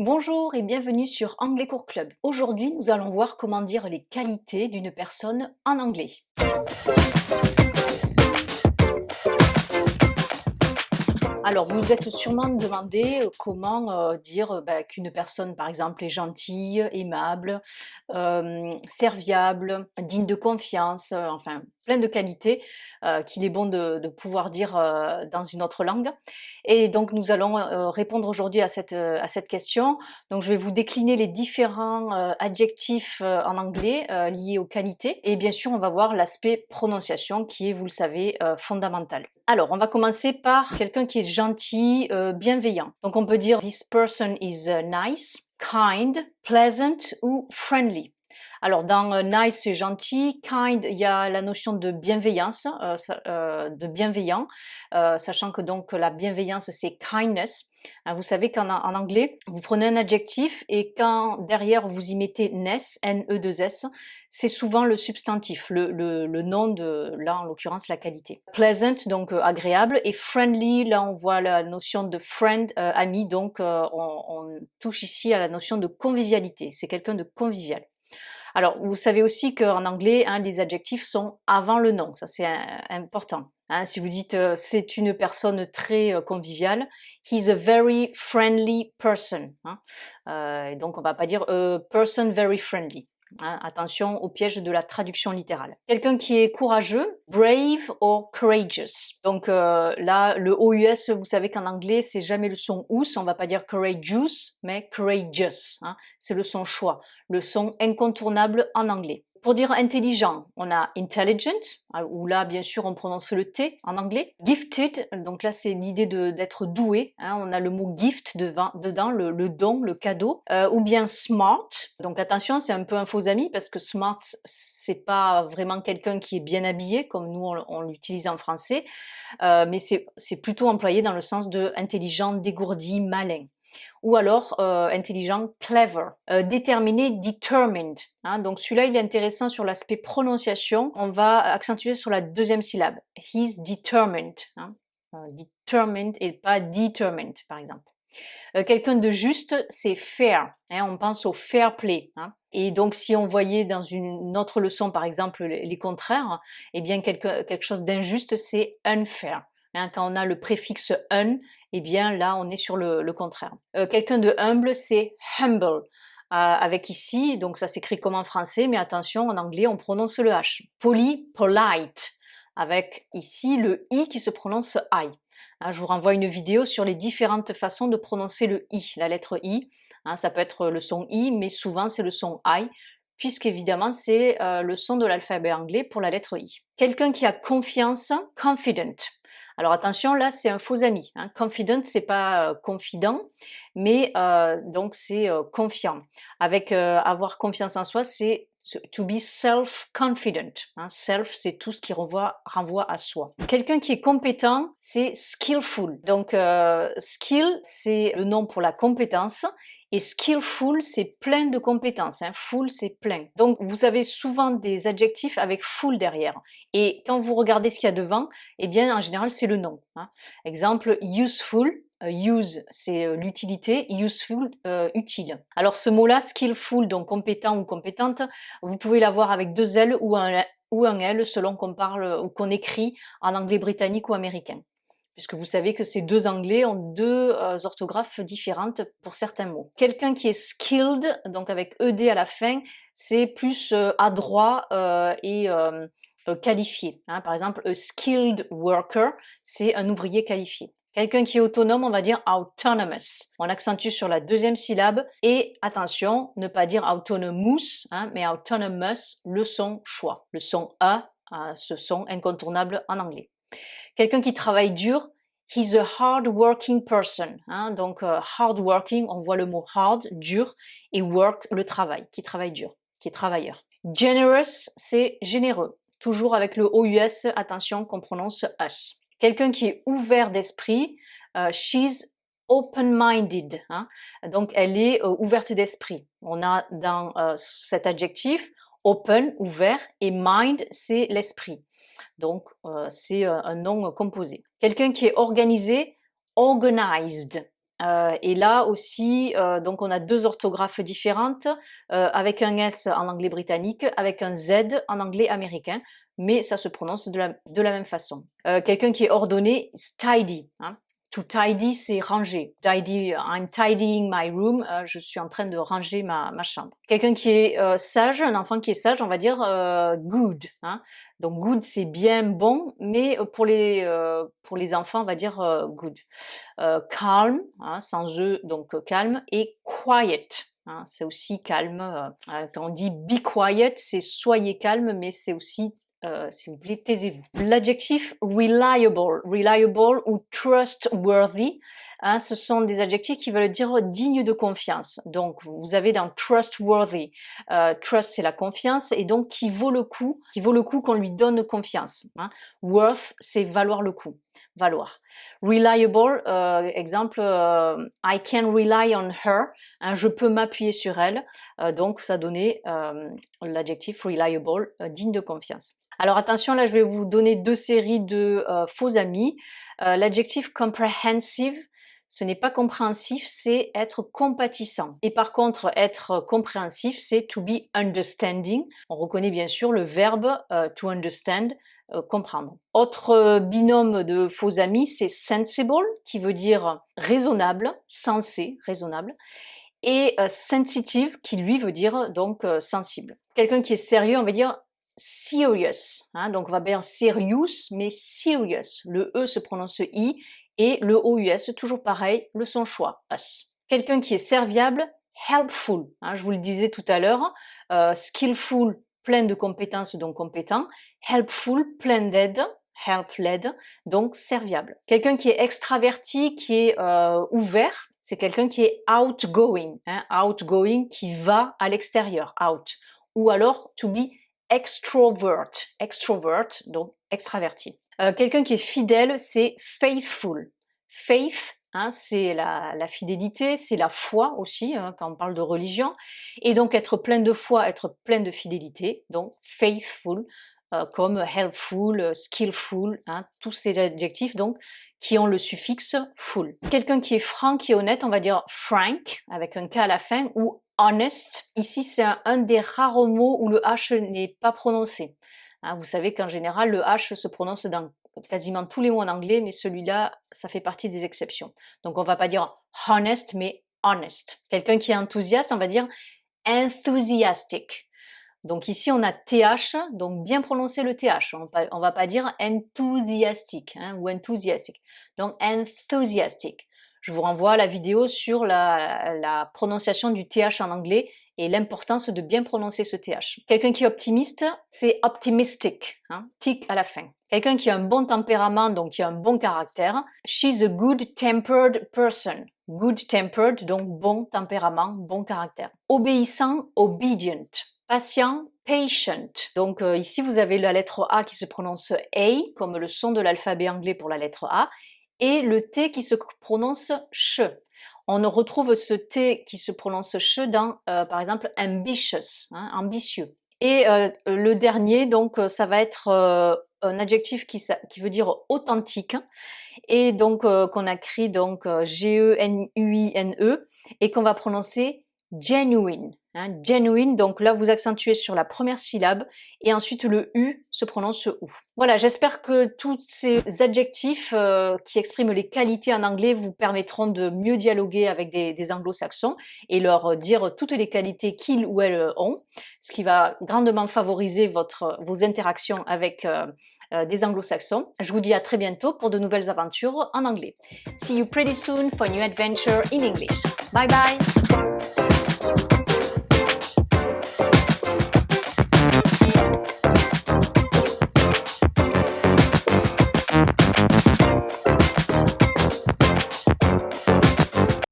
Bonjour et bienvenue sur Anglais Cours Club. Aujourd'hui, nous allons voir comment dire les qualités d'une personne en anglais. Alors, vous vous êtes sûrement demandé comment dire qu'une personne, par exemple, est gentille, aimable, serviable, digne de confiance, enfin, plein de qualités qu'il est bon de pouvoir dire dans une autre langue. Et donc, nous allons répondre aujourd'hui à cette question. Donc, je vais vous décliner les différents adjectifs en anglais liés aux qualités. Et bien sûr, on va voir l'aspect prononciation qui est, vous le savez, fondamental. Alors, on va commencer par quelqu'un qui est gentil, bienveillant. Donc, on peut dire this person is nice, kind, pleasant ou friendly. Alors, dans nice, c'est gentil. Kind, il y a la notion de bienveillance, de bienveillant, sachant que donc la bienveillance, c'est kindness. Vous savez qu'en anglais, vous prenez un adjectif et quand derrière vous y mettez ness, N-E-2-S, c'est souvent le substantif, le nom de, là en l'occurrence, la qualité. Pleasant, donc agréable, et friendly, là on voit la notion de friend, ami, donc on touche ici à la notion de convivialité. C'est quelqu'un de convivial. Alors, vous savez aussi qu'en anglais, les adjectifs sont avant le nom. Ça, c'est important. Si vous dites c'est une personne très conviviale, he's a very friendly person. Et donc, on va pas dire a person very friendly. Attention au piège de la traduction littérale. Quelqu'un qui est courageux, brave or courageous. Donc là, le OUS, vous savez qu'en anglais, c'est jamais le son ous, on va pas dire courageous, mais courageous. C'est le son schwa, le son incontournable en anglais. Pour dire intelligent, on a intelligent, où là, bien sûr, on prononce le T en anglais. Gifted, donc là, c'est l'idée d'être doué. On a le mot gift dedans, le don, le cadeau. Ou bien smart. Donc attention, c'est un peu un faux ami parce que smart, c'est pas vraiment quelqu'un qui est bien habillé, comme nous, on l'utilise en français. Mais c'est plutôt employé dans le sens de intelligent, dégourdi, malin. Ou alors intelligent, clever. Déterminé, determined. Donc celui-là, il est intéressant sur l'aspect prononciation. On va accentuer sur la deuxième syllabe. He's determined. Determined et pas determined, par exemple. Quelqu'un de juste, c'est fair. On pense au fair play. Et donc, si on voyait dans une autre leçon, par exemple, les contraires, eh bien, quelque chose d'injuste, c'est unfair. Quand on a le préfixe un, eh bien, là, on est sur le contraire. Quelqu'un de humble, c'est humble. Avec ici, donc ça s'écrit comme en français, mais attention, en anglais, on prononce le H. Poli, polite. Avec ici le I qui se prononce I. Je vous renvoie une vidéo sur les différentes façons de prononcer le I, la lettre I. Ça peut être le son I, mais souvent c'est le son I, puisqu'évidemment c'est le son de l'alphabet anglais pour la lettre I. Quelqu'un qui a confiance, confident. Alors attention, là c'est un faux ami. Confident, c'est pas confident, mais donc c'est confiant. Avec avoir confiance en soi, c'est to be self-confident. Self, c'est tout ce qui renvoie à soi. Quelqu'un qui est compétent, c'est skillful. Donc, skill, c'est le nom pour la compétence. Et skillful, c'est plein de compétences. Full, c'est plein. Donc, vous avez souvent des adjectifs avec full derrière. Et quand vous regardez ce qu'il y a devant, eh bien, en général, c'est le nom. Exemple, useful. Use, c'est l'utilité, useful, utile. Alors ce mot-là, skillful, donc compétent ou compétente, vous pouvez l'avoir avec deux L ou un L selon qu'on parle ou qu'on écrit en anglais britannique ou américain. Puisque vous savez que ces deux anglais ont deux orthographes différentes pour certains mots. Quelqu'un qui est skilled, donc avec ED à la fin, c'est plus adroit et qualifié. Par exemple, a skilled worker, c'est un ouvrier qualifié. Quelqu'un qui est autonome, on va dire autonomous. On accentue sur la deuxième syllabe et attention, ne pas dire autonomous, mais autonomous, le son choix. Le son A, ce son incontournable en anglais. Quelqu'un qui travaille dur, he's a hard-working person. Donc hard-working, on voit le mot hard, dur, et work, le travail, qui travaille dur, qui est travailleur. Generous, c'est généreux. Toujours avec le OUS, attention qu'on prononce us. Quelqu'un qui est ouvert d'esprit, she's open-minded. Donc elle est ouverte d'esprit. On a dans cet adjectif open, ouvert, et mind, c'est l'esprit. Donc c'est un nom composé. Quelqu'un qui est organisé, organized. Et là aussi, donc on a 2 orthographes différentes, avec un S en anglais britannique, avec un Z en anglais américain, mais ça se prononce de la même façon. Quelqu'un qui est ordonné, is tidy, hein. To tidy, c'est ranger. Tidy, I'm tidying my room, je suis en train de ranger ma chambre. Quelqu'un qui est sage, un enfant qui est sage, on va dire good, hein. Donc good, c'est bien, bon, mais pour les enfants, on va dire good. Calm, hein, sans E, donc calme, et quiet. Hein, c'est aussi calme. Quand on dit be quiet, c'est soyez calme, mais c'est aussi si vous voulez, taisez-vous. L'adjectif reliable ou trustworthy, hein, ce sont des adjectifs qui veulent dire digne de confiance. Donc, vous avez dans trustworthy, trust c'est la confiance et donc qui vaut le coup qu'on lui donne confiance. Hein. Worth, c'est valoir le coup. Valoir. Reliable, exemple, I can rely on her, hein, je peux m'appuyer sur elle, donc ça donnait l'adjectif reliable, digne de confiance. Alors attention, là je vais vous donner 2 séries de faux amis. L'adjectif comprehensive, ce n'est pas compréhensif, c'est être compatissant. Et par contre, être compréhensif, c'est to be understanding. On reconnaît bien sûr le verbe to understand, comprendre. Autre binôme de faux amis, c'est sensible, qui veut dire raisonnable, sensé, raisonnable, et sensitive, qui lui veut dire donc sensible. Quelqu'un qui est sérieux, on va dire serious, hein, donc on va bien serious, mais serious. Le E se prononce I, et le OUS, toujours pareil, le son choix, us. Quelqu'un qui est serviable, helpful, hein, je vous le disais tout à l'heure, skillful, plein de compétences, donc compétent, helpful, plein d'aide, help-led, donc serviable. Quelqu'un qui est extraverti, qui est ouvert, c'est quelqu'un qui est outgoing, hein, outgoing, qui va à l'extérieur, out. Ou alors, to be extrovert, donc extraverti. Quelqu'un qui est fidèle, c'est faithful. Faith, hein, c'est la fidélité, c'est la foi aussi, hein, quand on parle de religion. Et donc être plein de foi, être plein de fidélité, donc faithful, comme helpful, skillful, hein, tous ces adjectifs donc qui ont le suffixe full. Quelqu'un qui est franc, qui est honnête, on va dire frank, avec un K à la fin, ou honest. Ici, c'est un des rares mots où le H n'est pas prononcé. Hein, vous savez qu'en général, le H se prononce dans quasiment tous les mots en anglais, mais celui-là, ça fait partie des exceptions. Donc, on va pas dire honest, mais honest. Quelqu'un qui est enthousiaste, on va dire enthusiastic. Donc ici, on a TH, donc bien prononcer le TH. On va pas dire enthusiastic, hein, ou enthusiastic. Donc enthusiastic. Je vous renvoie à la vidéo sur la prononciation du TH en anglais et l'importance de bien prononcer ce TH. Quelqu'un qui est optimiste, c'est optimistic, hein, tic à la fin. Quelqu'un qui a un bon tempérament, donc qui a un bon caractère. She's a good-tempered person. Good-tempered, donc bon tempérament, bon caractère. Obéissant, obedient. Patient, patient. Donc ici, vous avez la lettre A qui se prononce A, comme le son de l'alphabet anglais pour la lettre A, et le T qui se prononce ch. On retrouve ce T qui se prononce ch dans, par exemple, ambitious, hein, ambitieux. Et le dernier, donc, ça va être un adjectif qui veut dire authentique, et donc qu'on écrit donc G-E-N-U-I-N-E, et qu'on va prononcer genuine. Hein, genuine, donc là vous accentuez sur la première syllabe et ensuite le U se prononce OU. Voilà, j'espère que tous ces adjectifs qui expriment les qualités en anglais vous permettront de mieux dialoguer avec des anglo-saxons et leur dire toutes les qualités qu'ils ou elles ont, ce qui va grandement favoriser vos interactions avec des anglo-saxons. Je vous dis à très bientôt pour de nouvelles aventures en anglais. See you pretty soon for a new adventure in English. Bye bye!